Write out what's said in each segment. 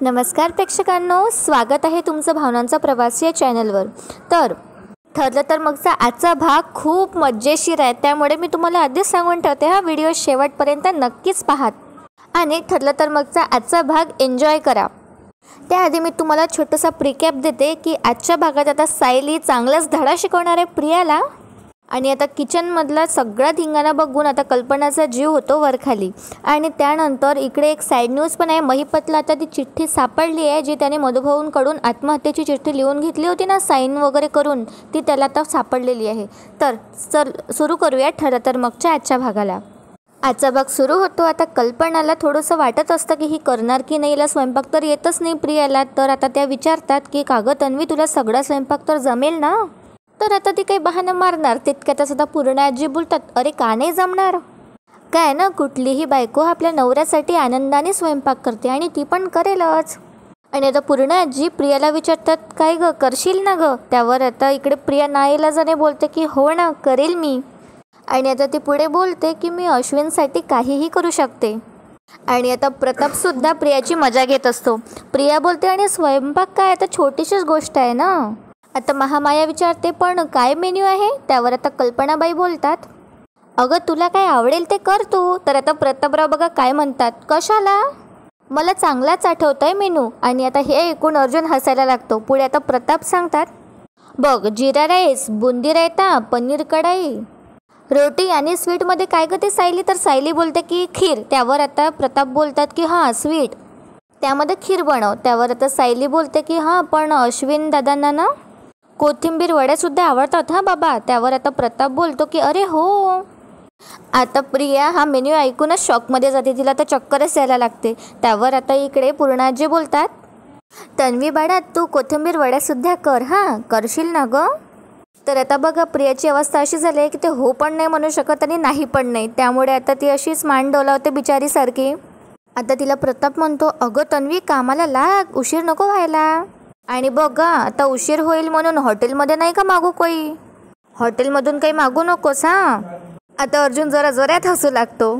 नमस्कार प्रेक्षकांनो, स्वागत आहे तुमचं भावनांचा प्रवास या चॅनलवर। तर ठरलं तर मगचा आजचा भाग खूप मजेशीर आहे, त्यामुळे मी तुम्हाला आधीच सांगून ठेवते, हा व्हिडिओ शेवटपर्यंत नक्कीच पहा आणि ठरलं तर मगचा आजचा भाग एन्जॉय करा। त्याआधी मी तुम्हाला छोटासा प्रिकॅप देते की आजच्या भागात आता सायली चांगलाच धडा शिकवणार आहे प्रियाला। आणि आता किचनमधला सगळा धिंगाणा बघून आता कल्पनाचा जीव होतो वरखाली। आणि त्यानंतर इकडे एक साईड न्यूज पण आहे, महिपतला आता ती चिठ्ठी सापडली आहे जी त्याने मधुभाऊंकडून आत्महत्येची चिठ्ठी लिहून घेतली होती ना, साईन वगैरे करून, ती त्याला आता सापडलेली आहे। तर चल सुरू करूया ठरलं तर मगच्या आजच्या भागाला। आजचा भाग सुरू होतो। आता कल्पनाला थोडंसं वाटत असतं की ही करणार की नाही, हिला स्वयंपाक तर येतच नाही प्रियाला। तर आता त्या विचारतात की कागं तन्वी, तुला सगळा स्वयंपाक तर जमेल ना? तर आता ती काही बहाणं मारणार, तितक्यातच आता पूर्ण आजी बोलतात, अरे का नाही जमणार? काय ना, कुठलीही बायको आपल्या नवऱ्यासाठी आनंदाने स्वयंपाक करते आणि ती पण करेलच। आणि आता पूर्ण आजी प्रियाला विचारतात, काय ग करशील ना ग? त्यावर आता इकडे प्रिया नाईलाजाने बोलते की हो ना, करेल मी। आणि आता ती पुढे बोलते की मी अश्विनसाठी काहीही करू शकते। आणि आता प्रतापसुद्धा प्रियाची मजा घेत असतो। प्रिया बोलते, आणि स्वयंपाक काय आता छोटीशीच गोष्ट आहे ना। आता महामाया विचारते, पण काय मेन्यू आहे? त्यावर आता कल्पनाबाई बोलतात, अगं तुला काय आवडेल ते कर तू। तर आता प्रतापराव बघा काय म्हणतात, कशाला? मला चांगलाच आठवतंय मेनू। आणि आता हे ऐकून अर्जुन हसायला लागतो। पुढे आता प्रताप सांगतात, बघ जिरा राईस, बुंदी रायता, पनीर कढाई, रोटी आणि स्वीटमध्ये काय ग ते सायली? तर सायली बोलते की खीर। त्यावर आता प्रताप बोलतात की हां स्वीट, त्यामध्ये खीर बनव। त्यावर आता सायली बोलते की हां पण अश्विन दादांना ना कोथिंबीर वड्यासुद्धा आवडतात हा बाबा। त्यावर आता प्रताप बोलतो की अरे हो। आता प्रिया हा मेन्यू ऐकूनच शॉकमध्ये जाते, तिला तर चक्करच यायला लागते। त्यावर आता इकडे पूर्णाजी बोलतात, तन्वी बाळा तू कोथिंबीर वड्यासुद्धा कर, हां करशील ना ग? तर आता बघा प्रियाची अवस्था अशी झाली आहे की ते हो पण नाही म्हणू शकत आणि नाही पण नाही, त्यामुळे आता ती अशीच मान डोलावते बिचारीसारखी। आता तिला प्रताप म्हणतो, अगं तन्वी कामाला लाग, उशीर नको व्हायला। आणि बघा आता उशीर होईल म्हणून हॉटेलमध्ये नाही का मागू काही? हॉटेलमधून काही मागू नकोस हां। आता अर्जुन जरा जोरात हसू लागतो।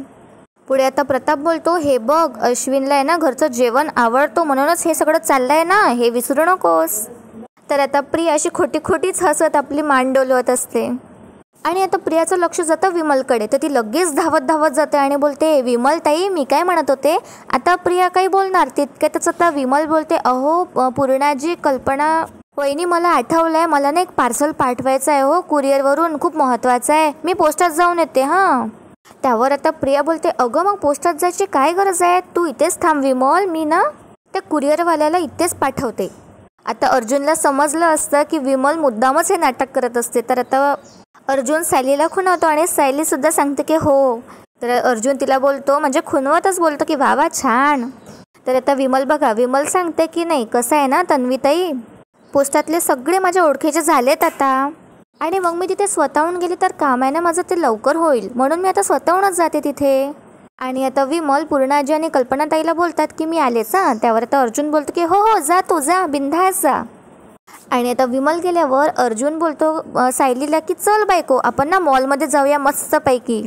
पुढे आता प्रताप बोलतो, हे बघ अश्विनला आहे ना घरचं जेवण आवडतो, म्हणूनच हे सगळं चाललंय ना, हे विसरू नकोस। तर आता प्रिया अशी खोटी खोटीच हसत आपली मान डोलवत असते। आणि आता प्रियाचं लक्ष जातं विमलकडे, तर ती लगेच धावत धावत जाते आणि बोलते, विमल ताई मी काय म्हणत होते। आता प्रिया काही बोलणार, तितक्यातच आता विमल बोलते, अहो पूर्णाजी, कल्पना वहिनी मला आठवलंय, मला ना एक पार्सल पाठवायचं आहे हो कुरिअरवरून, खूप महत्त्वाचं आहे, मी पोस्टात जाऊन येते हां। त्यावर आता प्रिया बोलते, अगं मग पोस्टात जायची काय गरज आहे, तू इथेच थांब विमल, मी ना त्या कुरिअरवाल्याला इथेच पाठवते। आता अर्जुनला समजलं असतं की विमल मुद्दामच हे नाटक करत असते। तर आता अर्जुन सायलीला खुणवतो आणि सायलीसुद्धा सांगते की हो। तर अर्जुन तिला बोलतो, म्हणजे खुणवतच बोलतो की वा छान। तर आता विमल बघा, विमल सांगते की नाही कसं आहे ना तन्वीताई, पोस्टातले सगळे माझ्या ओळखीचे झालेत आता, आणि मग मी तिथे स्वतःहून गेले तर काम आहे ना माझं ते लवकर होईल, म्हणून मी आता स्वतःहूनच जाते तिथे। आणि आता विमल पूर्णाजी आणि कल्पनाताईला बोलतात की मी आलेच हां। त्यावर आता अर्जुन बोलतो की हो हो जा तू जा, बिंदास जा। आणि आता विमल गेल्यावर अर्जुन बोलतो सायलीला की चल बायको आपण ना मॉलमध्ये जाऊया मस्तपैकी,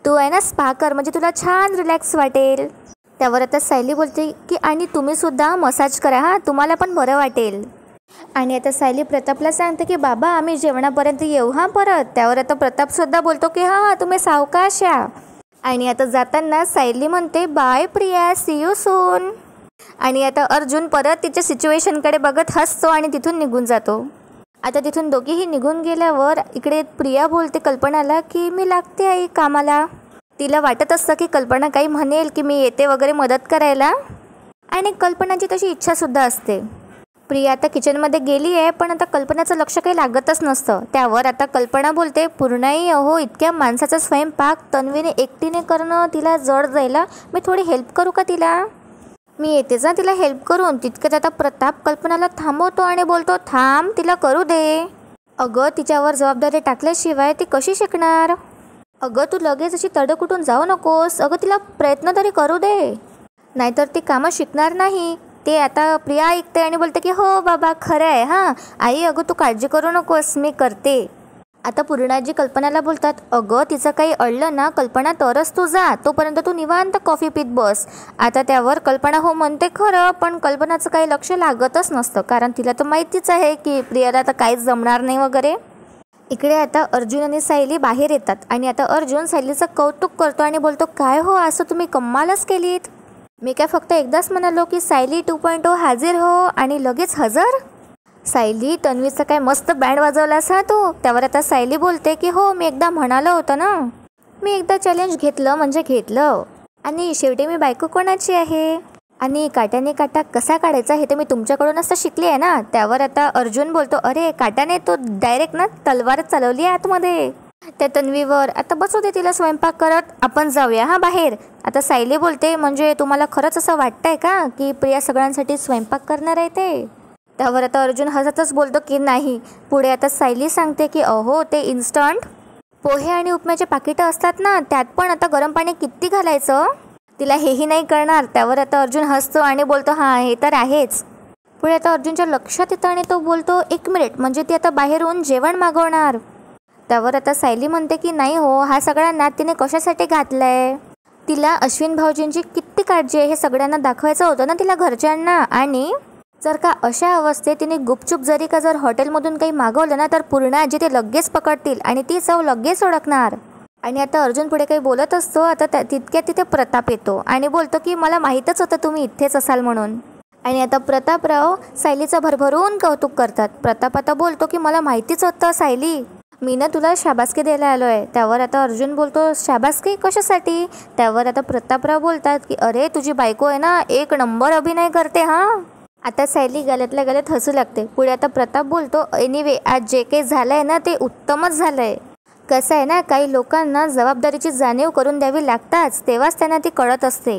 तू आहे ना स्पा कर, म्हणजे तुला छान रिलॅक्स वाटेल। त्यावर आता सायली बोलते की आणि तुम्ही सुद्धा मसाज करा हां, तुम्हाला पण बरं वाटेल। आणि आता सायली प्रतापला सांगते की बाबा आम्ही जेवणापर्यंत येऊ हां परत। त्यावर आता प्रतापसुद्धा बोलतो की हां हां तुम्ही सावकाश या। आणि आता जाताना सायली म्हणते, bye Priya, see you soon. आणि आता अर्जुन परत तिच्या सिच्युएशनकडे बघत हसतो आणि तिथून निघून जातो। आता तिथून दोघेही निघून गेल्यावर इकडे प्रिया बोलते कल्पनाला की मी लागते आई कामाला। तिला वाटत असतं की कल्पना काही म्हणेल की मी येते वगैरे मदत करायला, आणि कल्पनाची तशी इच्छासुद्धा असते। प्रिया आता किचनमध्ये गेली आहे, पण आता कल्पनाचं लक्ष काही लागतच नसतं। त्यावर आता कल्पना बोलते, पूर्णाई अहो इतक्या माणसाचा स्वयंपाक तन्वीने एकटीने करणं तिला जड जायला, मी थोडी हेल्प करू का तिला? मी येते जा तिला हेल्प करून। तितक्यात आता प्रताप कल्पनाला थांबवतो आणि बोलतो, थांब तिला करू दे, अगं तिच्यावर जबाबदारी टाकल्याशिवाय ती कशी शिकणार? अगं तू लगेच अशी तडकुटून जाऊ नकोस, अगं तिला प्रयत्न तरी करू दे, नाहीतर ती कामं शिकणार नाही। ते आता प्रिया ऐकते आणि बोलते की हो बाबा खरं आहे हां आई, अगं तू काळजी करू नकोस, मी करते। आता पूर्णाजी कल्पनाला बोलतात, अगं तिचं काही अडलं ना कल्पना तरच तू जा, तोपर्यंत तू निवांत कॉफी पीत बस. आता त्यावर कल्पना हो म्हणते खरं, पण कल्पनाचं काही लक्ष लागतच नसतं, कारण तिला तर माहितीच आहे की प्रियाला आता काहीच जमणार नाही वगैरे. इकडे आता अर्जुन आणि सायली बाहेर येतात आणि आता अर्जुन सायलीचं कौतुक करतो आणि बोलतो, काय हो असं तुम्ही कमालच केलीत. मी काय फक्त एकदाच म्हणालो की सायली 2.0 हाजीर हो आणि लगेच हजर. सायली, तन्वीचा काय मस्त बँड वाजवलास हा तू. त्यावर आता सायली बोलते की हो मी एकदा म्हणालं होतं ना, मी एकदा चॅलेंज घेतलं म्हणजे घेतलं, आणि शेवटी मी बायको कोणाची आहे आणि काट्याने काटा कसा काढायचा हे तर मी तुमच्याकडूनच तर शिकली आहे ना. त्यावर आता अर्जुन बोलतो, अरे काट्याने तो डायरेक्ट ना तलवारच चालवली आहे आतमध्ये. त्या तन्वीवर आता बसू दे तिला स्वयंपाक करत, आपण जाऊया हा बाहेर. आता सायली बोलते, म्हणजे तुम्हाला खरंच असं वाटतंय का की प्रिया सगळ्यांसाठी स्वयंपाक करणार आहे ते. त्यावर आता अर्जुन हसतच बोलतो की नाही. पुढे आता सायली सांगते की अहो ते इन्स्टंट पोहे आणि उपम्याचे पाकिटं असतात ना, त्यात पण आता गरम पाणी किती घालायचं तिला हेही नाही कळणार. त्यावर आता अर्जुन हसतो आणि बोलतो, हां हे तर आहेच. पुढे आता अर्जुनच्या लक्षात येतं आणि तो बोलतो, 1 मिनिट, म्हणजे ती आता बाहेरून जेवण मागवणार. त्यावर आता सायली म्हणते की नाही हो, हा सगळा नाद तिने कशासाठी घातलाय. तिला अश्विन भाऊजींची किती काळजी आहे हे सगळ्यांना दाखवायचं होतं ना तिला घरच्यांना. आणि जर का अशा अवस्थेत तिने गुपचूप जरी का जर हॉटेलमधून काही मागवलं ना तर पूर्ण आजी ते लगेच पकडतील आणि ती चव लगेच ओळखणार. आणि आता अर्जुन पुढे काही बोलत असतो. आता तितक्यात तिथे प्रताप येतो आणि बोलतो की मला माहीतच होतं तुम्ही इथेच असाल म्हणून. आणि आता प्रतापराव सायलीचं भरभरून कौतुक करतात. प्रताप आता बोलतो की मला माहितीच होतं सायली, मी ना तुला शाबासकी द्यायला आलो आहे. त्यावर आता अर्जुन बोलतो, शाबासकी कशासाठी. त्यावर आता प्रतापराव बोलतात की अरे तुझी बायको आहे ना 1 नंबर अभिनय करते हां. आता सायली गळ्यातल्या गळ्यात हसू लागते. पुढे आता प्रताप बोलतो, एनिवे आज जे काही झालं आहे ना ते उत्तमच झालं आहे. कसं आहे ना, काही लोकांना जबाबदारीची जाणीव करून द्यावी लागताच, तेव्हाच त्यांना ती कळत असते.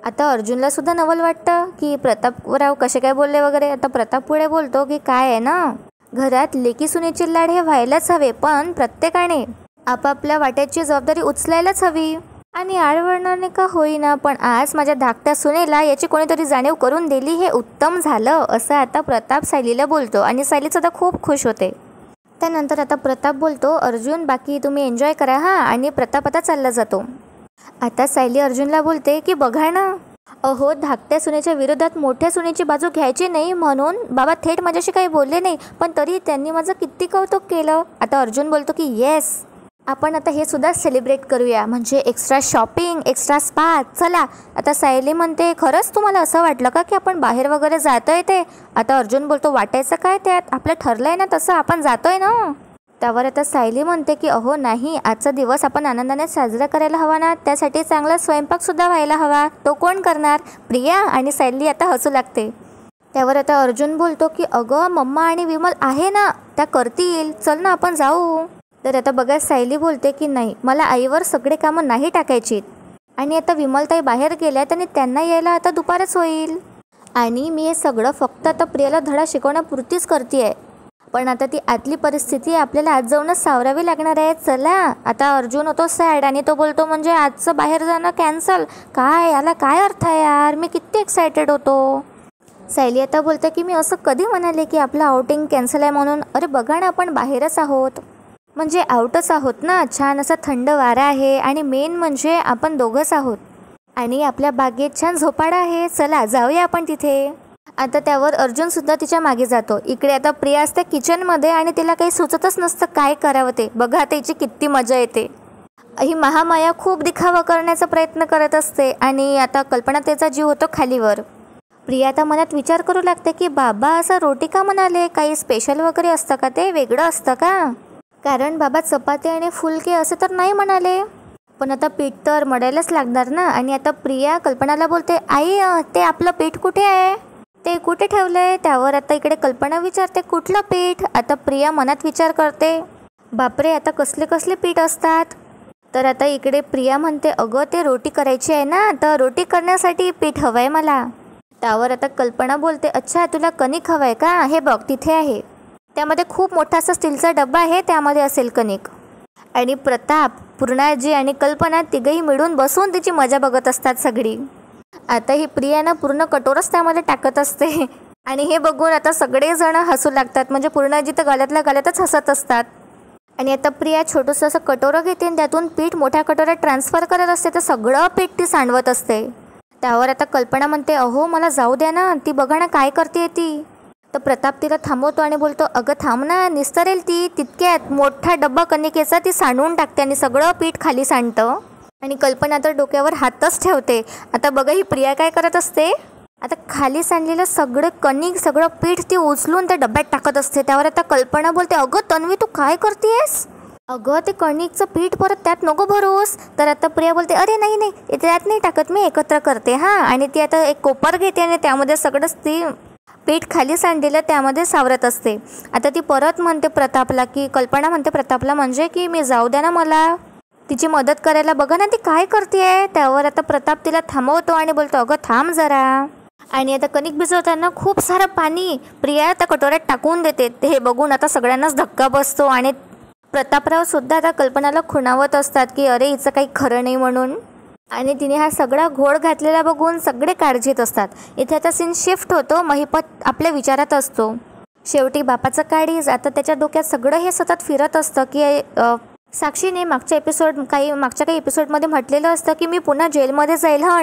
आता अर्जुनला सुद्धा नवल वाटतं की प्रतापराव कसे काय बोलले वगैरे. आता प्रताप पुढे बोलतो की काय आहे ना, घरात लेकी सुनेचे लाड हे व्हायलाच हवे, पण प्रत्येकाने आपापल्या वाट्याची जबाबदारी उचलायलाच हवी. आणि आडवळणाने का होईना, पण आज माझ्या धाकट्या सुनेला याची कोणीतरी जाणीव करून दिली, हे उत्तम झालं, असं आता प्रताप सायलीला बोलतो. आणि सायली सुद्धा खूप खुश होते. त्यानंतर आता प्रताप बोलतो, अर्जुन बाकी तुम्ही एन्जॉय करा हां. आणि प्रताप आता चालला जातो. आता सायली अर्जुनला बोलते की बघा ना, अहो धाकट्या सुनेच्या विरोधात मोठ्या सुनेची बाजू घ्यायची नाही म्हणून बाबा थेट माझ्याशी काही बोलले नाही, पण तरी त्यांनी माझं किती कौतुक केलं. आता अर्जुन बोलतो की येस, आपण आता हे सुद्धा सेलिब्रेट करूया, म्हणजे एक्स्ट्रा शॉपिंग, एक्स्ट्रा स्पा. चला. आता सायली म्हणते, खरंच तुम्हाला असं वाटलं का की आपण बाहेर वगैरे जातोय ते. आता अर्जुन बोलतो, वाटायचं काय त्यात, आपलं ठरलंय ना तसं, आपण जातोय ना. त्यावर आता सायली म्हणते की अहो नाही, आजचा दिवस आपण आनंदाने साजरा करायला हवा ना, त्यासाठी चांगला स्वयंपाकसुद्धा व्हायला हवा. तो कोण करणार, प्रिया. आणि सायली आता हसू लागते. त्यावर आता अर्जुन बोलतो की अगं मम्मा आणि विमल आहे ना, त्या करतील, चल ना आपण जाऊ. तर आता बघा सायली बोलते की नाही, मला आईवर सगळे कामं नाही टाकायची. आणि आता विमलताई बाहेर गेल्यात आणि त्यांना यायला आता दुपारच होईल, आणि मी हे सगळं फक्त आता प्रियाला धडा शिकवण्यापुरतीच करते आहे. पण आता ती आतली परिस्थिती आपल्याला आज जाऊनच सावरावी लागणार आहे. चला. आता अर्जुन होतो सॅड आणि तो बोलतो, म्हणजे आजचं बाहेर जाणं कॅन्सल, काय याला काय अर्थ आहे यार, मी किती एक्सायटेड होतो. सायली आता बोलते की मी असं कधी म्हणाले की आपलं आउटिंग कॅन्सल आहे म्हणून. अरे बघा ना, आपण बाहेरच आहोत, म्हणजे आउटच आहोत ना, छान असा थंड वारा आहे, आणि मेन म्हणजे आपण दोघंच आहोत, आणि आपल्या बागेत छान झोपाळा आहे, चला जाऊया आपण तिथे. आता त्यावर अर्जुन सुद्धा तिच्या मागे जातो. इकडे आता प्रिया असते किचनमध्ये आणि तिला काही सुचतच नसतं काय करावं ते. बघा त्याची किती मजा येते. ही महामाया खूप दिखावा करण्याचा प्रयत्न करत असते आणि आता कल्पना त्याचा जीव होतो खालीवर. प्रिया आता मनात विचार करू लागते की बाबा असं रोटी का म्हणाले, काही स्पेशल वगैरे असतं का, ते वेगळं असतं का, कारण बाबा चपाती आणि फुलके असे तर नाही म्हणाले. पण आता पीठ तर मडायलाच लागणार ना. आणि आता प्रिया कल्पनाला बोलते, आई ते आपलं पीठ कुठे आहे, ते कुठे ठेवलंय. त्यावर आता इकडे कल्पना विचारते कुठलं पीठ. आता प्रिया मनात विचार करते, बापरे आता कसले कसले पीठ असतात. तर आता इकडे प्रिया म्हणते, अगं ते रोटी करायची आहे ना, तर रोटी करण्यासाठी पीठ हवं आहे मला. त्यावर आता कल्पना बोलते, अच्छा तुला कणिक हवं आहे का, हे बघ तिथे आहे, त्यामध्ये खूप मोठा असा स्टीलचा डब्बा आहे, त्यामध्ये असेल कणिक. आणि प्रताप, पूर्णाजी आणि कल्पना तिघही मिळून बसून तिची मजा बघत असतात सगळी. आता ही प्रियानं पूर्ण कटोरच त्यामध्ये टाकत असते आणि हे बघून आता सगळेजण हसू लागतात, म्हणजे पूर्णाजी तर गळ्यातल्या गळ्यातच हसत असतात. आणि आता प्रिया छोटंसं असं कटोरं घेते आणि त्यातून पीठ मोठ्या कटोऱ्यात ट्रान्सफर करत असते. तर सगळं पीठ ती सांडवत असते. त्यावर आता कल्पना म्हणते, अहो मला जाऊ द्या ना, ती बघा ना काय करते ती. तर प्रताप तिला थांबवतो आणि बोलतो, अगं थांब ना, निस्तरेल ती. तितक्यात मोठा डब्बा कणिकेचा ती सांडून टाकते आणि सगळं पीठ खाली सांडतं. आणि कल्पना तर डोक्यावर हातच ठेवते. आता बघा ही प्रिया काय करत असते, आता खाली सांडलेलं सगळं कणिक सगळं पीठ ती उचलून त्या डब्यात टाकत असते. त्यावर आता कल्पना बोलते, अगं तन्वी तू काय करतेस, अगं ते कणिकचं पीठ परत त्यात नको भरूस. तर आता प्रिया बोलते, अरे नाही नाही त्यात नाही टाकत, मी एकत्र करते हां. आणि ती आता एक कोपर घेते आणि त्यामध्ये सगळंच ती पीठ खाली सांडलेलं त्यामध्ये सावरत असते. आता ती परत म्हणते प्रतापला, की कल्पना म्हणते प्रतापला म्हणजे की मी जाऊ द्या ना मला तिची मदत करायला, बघा ना ती काय करते. त्यावर आता प्रताप तिला थांबवतो आणि बोलतो, अगं थांब जरा. आणि आता कणिक भिजवताना खूप सारं पाणी प्रिया त्या कटोऱ्यात टाकून देते. हे बघून आता सगळ्यांनाच धक्का बसतो आणि प्रतापराव सुद्धा आता कल्पनाला खुणावत असतात की अरे हिचं काही खरं नाही म्हणून. आणि तिने हा सगळा घोळ घातलेला बघून सगळे काळजीत असतात. इथे आता सीन शिफ्ट होतो. महिपत आपल्या विचारात असतो. शेवटी बापाचं काळीज. आता त्याच्या डोक्यात सगळं हे सतत फिरत असतं की साक्षीने मागच्या काही एपिसोडमध्ये म्हटलेलं असतं की मी पुन्हा जेलमध्ये जाईल हा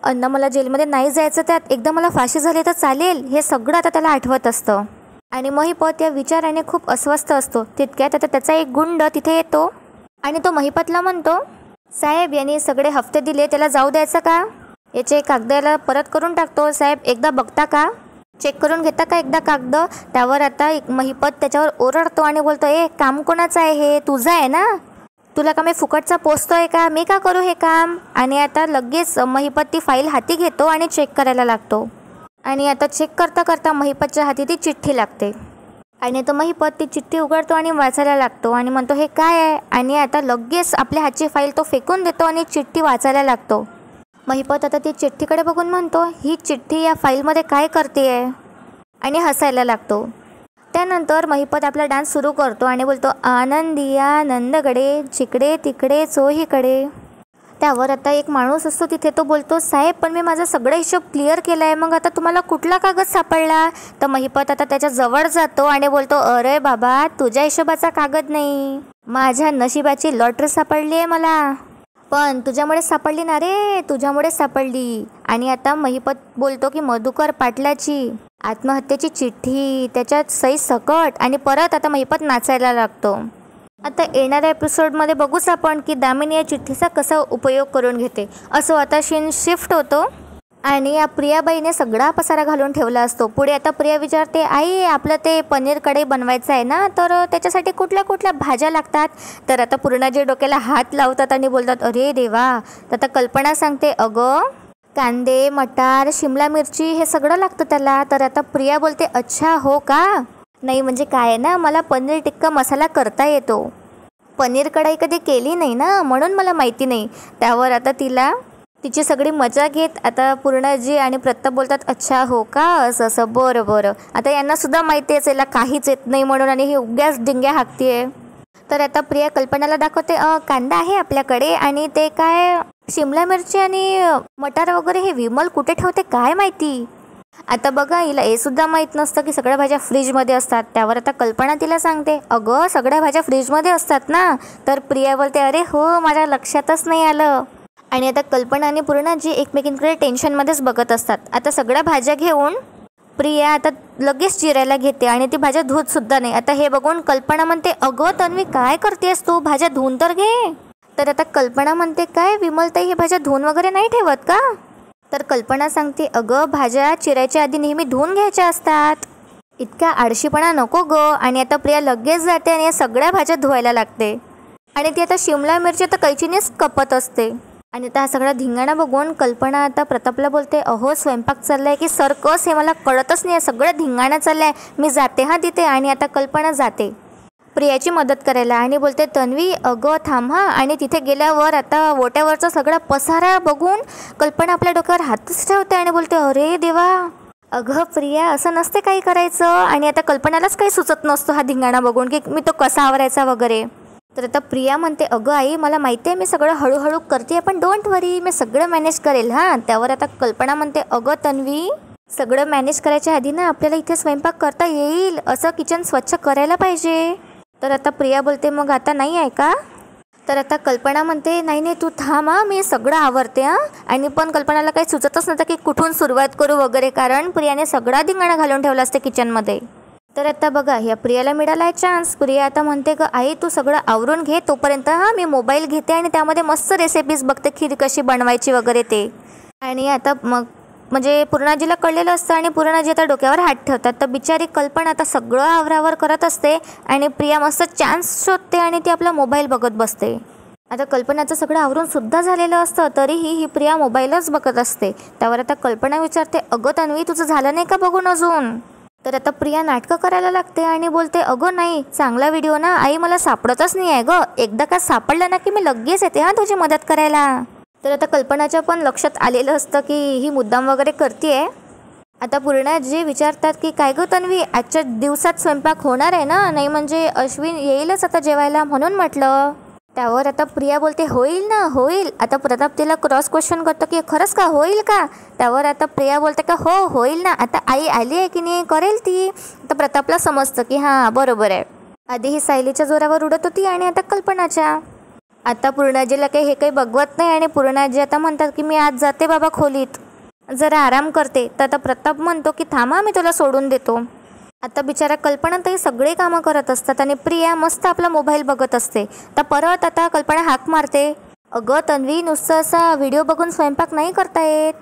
अण्णा मला जेलमध्ये नाही जायचं, त्यात एकदा मला फाशी झाली तर चालेल. हे सगळं आता त्याला आठवत असतं. आणि महिपत या विचाराने खूप अस्वस्थ असतो. तितक्यात आता त्याचा एक गुंड तिथे येतो आणि तो महिपतला म्हणतो, साहेब यांनी सगळे हफ्ते दिले, त्याला जाऊ द्यायचं का, याचे कागद याला परत करून टाकतो. साहेब एकदा बघता का, चेक करून घेता का एकदा कागद. त्यावर आता एक महिपत त्याच्यावर ओरडतो आणि बोलतो, काम कोणाचं आहे हे, तुझं आहे ना, तुला का मी फुकटचा पोचतोय का, मी का करू हे काम. आणि आता लगेच महिपत ती फाईल हाती घेतो आणि चेक करायला लागतो. आणि आता चेक करता करता महिपतच्या हाती ती चिठ्ठी लागते. आणि तो महिपत ती चिठ्ठी उघडतो आणि वाचायला लागतो आणि म्हणतो हे काय आहे. आणि आता लगेच आपल्या हातची फाईल तो फेकून देतो आणि चिठ्ठी वाचायला लागतो. महिपत आता ती चिठ्ठीकडे बघून म्हणतो, ही चिठ्ठी या फाईलमध्ये काय करते आहे, आणि हसायला लागतो. त्यानंतर महिपत आपला डान्स सुरू करतो आणि बोलतो, आनंदी आनंदकडे जिकडे तिकडे चोहीकडे. त्यावर आता एक माणूस असतो तिथे, तो बोलतो, साहेब पण मी माझा सगळा हिशोब क्लिअर केला आहे, मग आता तुम्हाला कुठला कागद सापडला. तर महिपत आता त्याच्या जवळ जातो आणि बोलतो, अरे बाबा तुझ्या हिशोबाचा कागद नाही, माझ्या नशिबाची लॉटरी सापडली आहे मला. पण तुझ्यामुळे सापडली ना रे, तुझ्यामुळे सापडली. आणि आता महिपत बोलतो की मधुकर पाटलाची आत्महत्येची चिठ्ठी, त्याच्यात सही सकट. आणि परत आता महिपत नाचायला लागतो. आता येणाऱ्या एपिसोडमध्ये बघूच आपण की दामिनी या चिठ्ठीचा कसा उपयोग करून घेते. असं आता सीन शिफ्ट होतो आणि या प्रियाबाईने सगळा पसारा घालून ठेवला असतो. पुढे आता प्रिया विचारते, आई आपलं ते पनीर कढई बनवायचं आहे ना, तर त्याच्यासाठी कुठल्या कुठल्या भाज्या लागतात. तर आता पूर्णाजी डोक्याला हात लावतात आणि बोलतात, अरे देवा. तर आता कल्पना सांगते, अगं कांदे मटार शिमला मिरची हे सगळं लागतं त्याला. तर आता प्रिया बोलते, अच्छा हो का, नाही म्हणजे काय आहे ना, मला पनीर टिक्का मसाला करता येतो, पनीर कढाई कधी केली नाही ना, म्हणून मला माहिती नाही. त्यावर आता तिची सगळी मजा घेत आता पूर्णाजी आणि प्रताप बोलतात, अच्छा हो का, असं असं, बरं बरं. आता यांना सुद्धा माहिती आहे याला काहीच येत नाही म्हणून, आणि ही उग्याच डिंग्या हाकतीये. तर आता प्रिया कल्पनाला दाखवते, कांदा आहे आपल्याकडे, आणि ते काय शिमला मिरची आणि मटार वगैरे हे विमल कुठे ठेवते काय माहिती. आता बघा हिला हे सुद्धा माहीत नसतं की सगळ्या भाज्या फ्रीजमध्ये असतात. त्यावर आता कल्पना तिला सांगते, अगं सगळ्या भाज्या फ्रीजमध्ये असतात ना. तर प्रिया बोलते, अरे हो माझ्या लक्षातच नाही आलं. आणि आता कल्पना आणि पूर्णाजी एकमेकींकडे टेन्शनमध्येच बघत असतात. आता सगळ्या भाज्या घेऊन प्रिया आता लगेच चिरायला घेते आणि ती भाज्या धुत सुद्धा नाही. आता हे बघून कल्पना म्हणते, अगं तन्वी काय करतेस तू, भाज्या धुवून तर घे. तर आता कल्पना म्हणते, काय विमलताई हे भाज्या धुवून वगैरे नाही ठेवत का. तर कल्पना सांगते, अगं भाज्या चिरायच्या आधी नेहमी धुवून घ्यायच्या असतात, इतका आळशीपणा नको ग. आणि आता प्रिया लगेच जाते आणि या सगळ्या भाज्या धुवायला लागते. आणि ती आता शिमला मिरची तर कैचीनेच कपत असते. आणि आता हा सगळा धिंगाणा बघून कल्पना आता प्रतापला बोलते, अहो स्वयंपाक चाललाय की सर्कस हे मला कळतच नाही, सगळं धिंगाणा चाललाय, मी जाते हा तिथे. आणि आता कल्पना जाते प्रियाची मदत करायला आणि बोलते, तन्वी अगं थांब हा. आणि तिथे गेल्यावर आता ओट्यावरचा सगळा पसारा बघून कल्पना आपल्या डोक्यावर हातच ठेवते आणि बोलते, अरे देवा, अगं प्रिया असं नसते काही करायचं. आणि आता कल्पनालाच काही सुचत नसतो हा धिंगाणा बघून की मी तो कसा आवरायचा वगैरे. तर आता प्रिया म्हणते, अगं आई मला माहिती आहे मी सगळं हळूहळू करते, पण डोंट वरी मी सगळं मॅनेज करेल हां. त्यावर आता कल्पना म्हणते, अगं तन्वी सगळं मॅनेज करायच्या आधी ना आपल्याला इथे स्वयंपाक करता येईल असं किचन स्वच्छ करायला पाहिजे. तर आता प्रिया बोलते मग आता नाही आहे का? तर आता कल्पना म्हणते नाही नाही तू थांब हां, मी सगळं आवरते हां. आणि पण कल्पनाला काही सुचतच नव्हतं की कुठून सुरुवात करू वगैरे, कारण प्रियाने सगळा धिंगाणा घालून ठेवला असते किचनमध्ये. तर आता बघा ह्या प्रियाला मिळाला आहे चान्स. प्रिया आता म्हणते ग आई तू सगळं आवरून घे, तोपर्यंत हां मी मोबाईल घेते आणि त्यामध्ये मस्त रेसिपीज बघते खीर कशी बनवायची वगैरे ते. आणि आता मग म्हणजे पूर्णाजीला कळलेलं असतं आणि पूर्णाजी आता डोक्यावर हात ठेवतात. तर बिचारी कल्पना आता सगळं आवरावर करत असते आणि प्रिया मस्त चान्स शोधते आणि ती आपला मोबाईल बघत बसते. आता कल्पनाचं सगळं आवरून सुद्धा झालेलं असतं तरीही ही प्रिया मोबाईलच बघत असते. त्यावर आता कल्पना विचारते अगं तन्वी तुझं झालं नाही का बघून अजून? तर आता प्रिया नाटकं करायला लागते आणि बोलते अगं नाही चांगला व्हिडिओ ना आई मला सापडतच नाही आहे गं, एकदा का सापडला ना की मी लगेच येते हां तुझी मदत करायला. तर आता कल्पनाच्या पण लक्षात आलेलं असतं की ही मुद्दाम वगैरे करते. आता पूर्णाजी विचारतात की काय गं तन्वी आजच्या दिवसात स्वयंपाक होणार आहे ना, नाही म्हणजे अश्विन येईलच आता जेवायला म्हणून म्हटलं. त्यावर आता प्रिया बोलते होईल ना होईल. आता प्रताप तिला क्रॉस क्वेश्चन करतो की खरंच का होईल का? त्यावर आता प्रिया बोलते का हो होईल ना, आता आई आली आहे की नाही करेल ती. तर प्रतापला समजतं की हां बरोबर आहे. आधी ही सायलीच्या जोरावर उडत होती आणि आता कल्पनाच्या. आता पूर्णाजीला काही हे काही बघवत नाही आणि पूर्णाजी आता म्हणतात की मी आज जाते बाबा खोलीत, जरा आराम करते. तर आता प्रताप म्हणतो की थांबा मी तुला सोडून देतो. आता बिचारा कल्पना ताई सगळे कामं करत असतात आणि प्रिया मस्त आपला मोबाईल बघत असते. तर परत आता कल्पना हाक मारते अगं तन्वी नुसतं असा व्हिडिओ बघून स्वयंपाक नाही करता येत,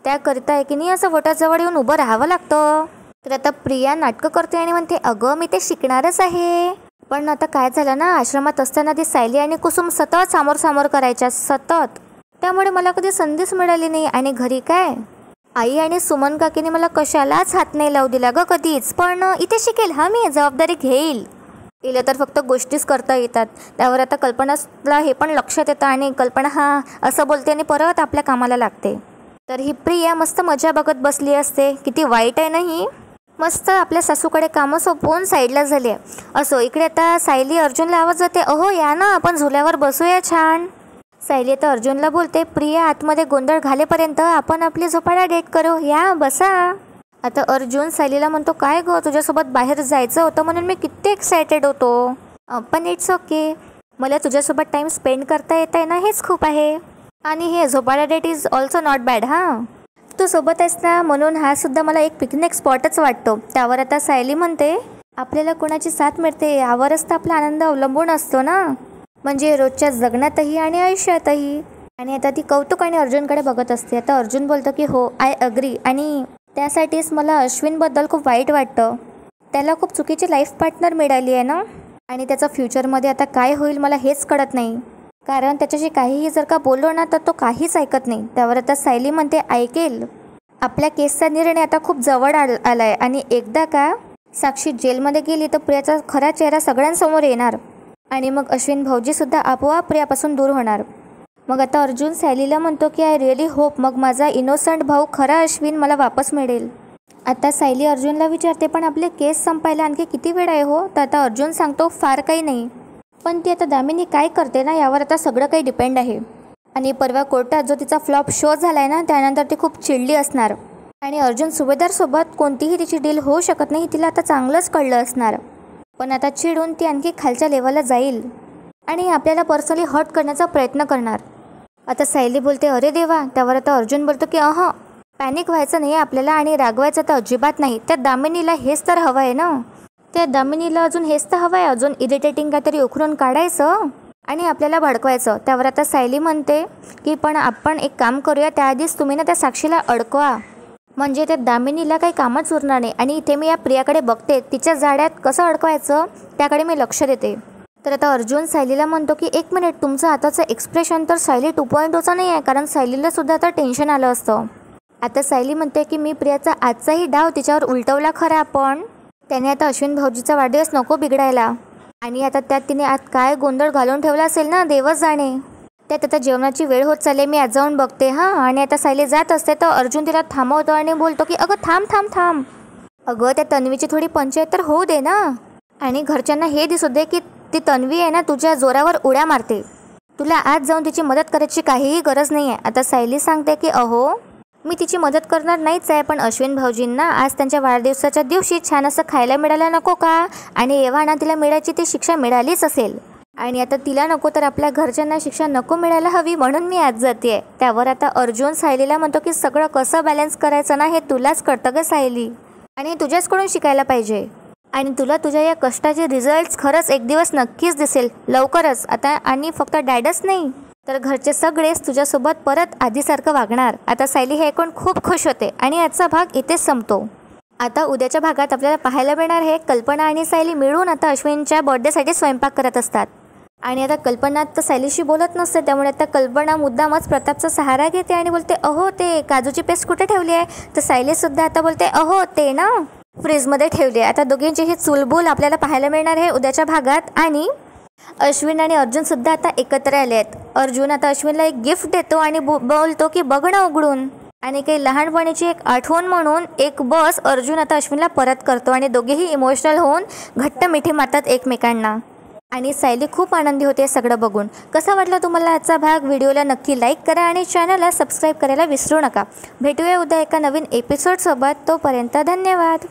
त्याकरिता आहे की नाही असं वटाजवळ येऊन उभं राहावं लागतं. तर आता प्रिया नाटकं करते आणि म्हणते अगं मी ते शिकणारच आहे. पण आता काय झालं ना, आश्रमात असताना ती सायली आणि कुसुम सतत समोर करायच्या सतत, त्यामुळे मला कधी संधीच मिळाली नाही. आणि घरी काय आई आणि सुमन काकीने मला कशालाच हात नाही लावू दिला ग कधीच. पण इथे शिकेल हा मी, जबाबदारी घेईल. तिला तर फक्त गोष्टीच करता येतात. त्यावर आता कल्पनाला हे पण लक्षात येतं आणि कल्पना हा असं बोलते आणि परत आपल्या कामाला लागते. तर ही प्रिया मस्त मजा बघत बसली असते. किती वाईट आहे ना ही, मस्त आपल्या सासूकडे कामं सोपवून साईडला झाली आहे. असो इकडे आता सायली अर्जुनला आवाज जाते अहो या ना आपण झुल्यावर बसूया छान. सायली आता अर्जुनला बोलते प्रिया आतमध्ये गोंधळ घालेपर्यंत आपण आपली झोपाळा डेट करू, या बसा. आता अर्जुन सायलीला म्हणतो काय गं तुझ्यासोबत बाहेर जायचं होतं म्हणून मी किती एक्सायटेड होतो, पण इट्स ओके, मला तुझ्यासोबत टाईम स्पेंड करता येत आहे ना हेच खूप आहे. आणि हे झोपाळा that is also not bad हां, तू सोबत आहेस ना म्हणून हा सुद्धा मला एक पिकनिक स्पॉटच वाटतो. त्यावर आता सायली म्हणते आपल्याला कोणाची साथ मिळते यावरच तर आपला आनंद अवलंबून असतो ना, म्हणजे रोजच्या जगण्यातही आणि आयुष्यातही. आणि आता ती कौतुक आणि अर्जुनकडे बघत असते. आता अर्जुन बोलतो की हो आय अग्री, आणि त्यासाठीच मला अश्विनबद्दल खूप वाईट वाटतं. त्याला खूप चुकीची लाईफ पार्टनर मिळाली आहे ना, आणि त्याचं फ्युचरमध्ये आता काय होईल मला हेच कळत नाही, कारण त्याच्याशी काहीही जर का बोललो ना तर तो काहीच ऐकत नाही. त्यावर आता सायली म्हणते ऐकेल, आपल्या केसचा निर्णय आता खूप जवळ आलाय आणि एकदा का साक्षी जेलमध्ये गेली तर प्रियाचा खरा चेहरा सगळ्यांसमोर येणार आणि मग अश्विन भाऊजीसुद्धा आपोआप प्रियापासून दूर होणार. मग आता अर्जुन सायलीला म्हणतो की आय रिअली होप मग माझा इनोसंट भाऊ खरा अश्विन मला वापस मिळेल. आता सायली अर्जुनला विचारते पण आपले केस संपायला आणखी किती वेळ आहे हो? तर आता अर्जुन सांगतो फार काही नाही, पण ती आता दामिनी काय करते ना यावर आता सगळं काही डिपेंड आहे. आणि परवा कोर्टात जो तिचा फ्लॉप शो झाला आहे ना त्यानंतर ती खूप चिडली असणार आणि अर्जुन सुभेदारसोबत कोणतीही तिची डील होऊ शकत नाही तिला आता चांगलंच कळलं असणार. पण आता चिडून ती आणखी खालच्या लेवलला जाईल आणि आपल्याला पर्सनली हर्ट करण्याचा प्रयत्न करणार. आता सायली बोलते अरे देवा. त्यावर आता अर्जुन बोलतो की पॅनिक व्हायचं नाही आपल्याला आणि रागवायचं तर अजिबात नाही. त्या दामिनीला हेच तर हवं आहे ना, त्या दामिनीला अजून हेच तर हवं आहे, अजून इरिटेटिंग काहीतरी उखरून काढायचं आणि आपल्याला भडकवायचं. त्यावर आता सायली म्हणते की पण आपण एक काम करूया, त्याआधीच तुम्ही ना त्या साक्षीला अडकवा, म्हणजे त्या दामिनीला काही कामच उरणार नाही. आणि इथे मी या प्रियाकडे बघते, तिच्या जाड्यात कसं अडकवायचं त्याकडे मी लक्ष देते. तर आता अर्जुन सायलीला म्हणतो की एक मिनिट, तुमचं आताचं एक्सप्रेशन तर सायली 2.0चं नाही आहे, कारण सायलीला सुद्धा आता टेन्शन आलं असतं. आता सायली म्हणते की मी प्रियाचा आजचाही डाव तिच्यावर उलटवला खरा, पण त्याने आता अश्विन भाऊजीचा वाढदिवस नको बिघडायला. आणि आता त्यात तिने आत काय गोंधळ घालून ठेवला असेल ना देवच जाणे. त्यात आता जेवणाची वेळ होत चालली, मी आज जाऊन बघते हां. आणि आता सायली जात असते तर अर्जुन तिला थांबवतो आणि बोलतो की अगं थांब थांब थांब, अगं त्या तन्वीची थोडी पंचायत तर होऊ दे ना, आणि घरच्यांना हे दिसू दे की ती तन्वी आहे ना तुझ्या जोरावर उड्या मारते, तुला आज जाऊन तिची मदत करायची काहीही गरज नाही आहे. आता सायली सांगते की अहो मी तिची मदत करणार नाहीच आहे, पण अश्विन भाऊजींना आज त्यांच्या वाढदिवसाच्या दिवशी छान असं खायला मिळायला नको का? आणि एव्हाना तिला मिळायची ती शिक्षा मिळालीच असेल, आणि आता तिला नको तर आपल्या घरच्यांना शिक्षा नको मिळायला हवी, म्हणून मी आज जाते. त्यावर आता अर्जुन सायलीला म्हणतो की सगळं कसं बॅलन्स करायचं ना हे तुलाच कळतं गं सायली, आणि तुझ्याचकडून शिकायला पाहिजे. आणि तुला तुझ्या या कष्टाचे रिझल्ट्स खरंच एक दिवस नक्कीच दिसेल, लवकरच. आता आणि फक्त डॅडच नाही तर घरचे सगळेच तुझ्यासोबत परत आधीसारखं वागणार. आता सायली हे ऐकून खूप खुश होते आणि आजचा भाग इथेच संपतो. आता उद्याच्या भागात आपल्याला पाहायला मिळणार आहे कल्पना आणि सायली मिळून आता अश्विनच्या बर्थडेसाठी स्वयंपाक करत असतात. आणि आता कल्पना तर सायलीशी बोलत नसते, त्यामुळे आता कल्पना मुद्दामच प्रतापचा सहारा घेते आणि बोलते अहो ते काजूची पेस्ट कुठे ठेवली आहे? तर सायलीसुद्धा आता बोलते अहो ते ना फ्रीजमध्ये ठेवली आहे. आता दोघींची ही चुलबुल आपल्याला पाहायला मिळणार आहे उद्याच्या भागात. आणि अश्विन आणि अर्जुनसुद्धा आता एकत्र आले आहेत. अर्जुन आता अश्विनला एक गिफ्ट देतो आणि बोलतो की बघ ना उघडून, आणि काही लहानपणीची एक आठवण म्हणून एक बस अर्जुन आता अश्विनला परत करतो आणि दोघेही इमोशनल होऊन घट्ट मिठी मारतात एकमेकांना. आणि सायली खूप आनंदी होते सगळं बघून. कसा वाटला तुम्हाला आजचा भाग? व्हिडिओला नक्की लाईक करा आणि चॅनलला सबस्क्राईब करायला विसरू नका. भेटूया उद्या एका नवीन एपिसोडसोबत. तोपर्यंत धन्यवाद.